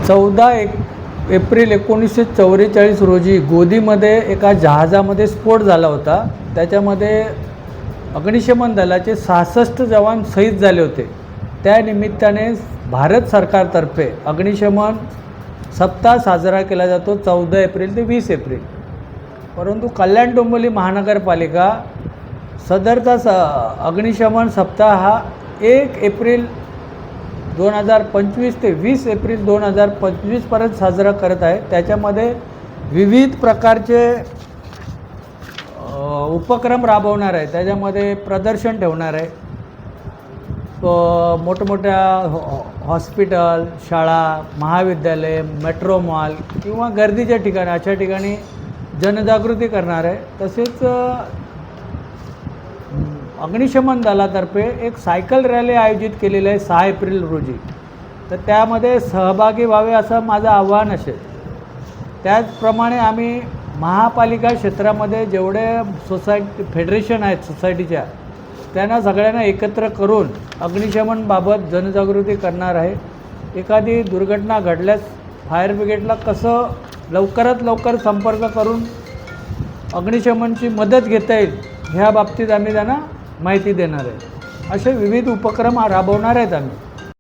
April 1944 रोजी गोदीमध्ये एका जहाजामध्ये स्फोट झाला होता। त्याच्यामध्ये अग्निशमन दलाचे 66 जवान शहीद झाले होते। त्या निमित्ताने भारत सरकारतर्फे अग्निशमन सप्ताह साजरा केला जातो 14 एप्रिल ते 20 एप्रिल। परंतु कल्याण डोंबिवली महानगरपालिका सदरचा अग्निशमन सप्ताह हा 1 एप्रिल 2025 ते 20 एप्रिल 2025 पर्यंत साजरा करत आहे। त्याच्यामध्ये विविध प्रकारचे उपक्रम राबवणार आहे। त्याच्यामध्ये प्रदर्शन ठेवणार आहे, मोठमोठ्या हॉस्पिटल, शाळा, महाविद्यालय, मेट्रो मॉल किंवा गर्दीच्या ठिकाणी अशा ठिकाणी जनजागृती करणार आहे। तसेच अग्निशमन दलातर्फे एक सायकल रॅली आयोजित केलेली आहे 6 एप्रिल रोजी। तर त्यामध्ये सहभागी व्हावे असं माझं आव्हान असेल। त्याचप्रमाणे आम्ही महापालिका क्षेत्रामध्ये जेवढे सोसायटी फेडरेशन आहेत सोसायटीच्या, त्यांना सगळ्यांना एकत्र करून अग्निशमनबाबत जनजागृती करणार आहे। एखादी दुर्घटना घडल्यास फायर ब्रिगेडला कसं लवकरात लवकर संपर्क करून अग्निशमनची मदत घेता येईल ह्या बाबतीत आम्ही त्यांना माहिती देणार आहे। असे विविध उपक्रम राबवणार आहेत आम्ही।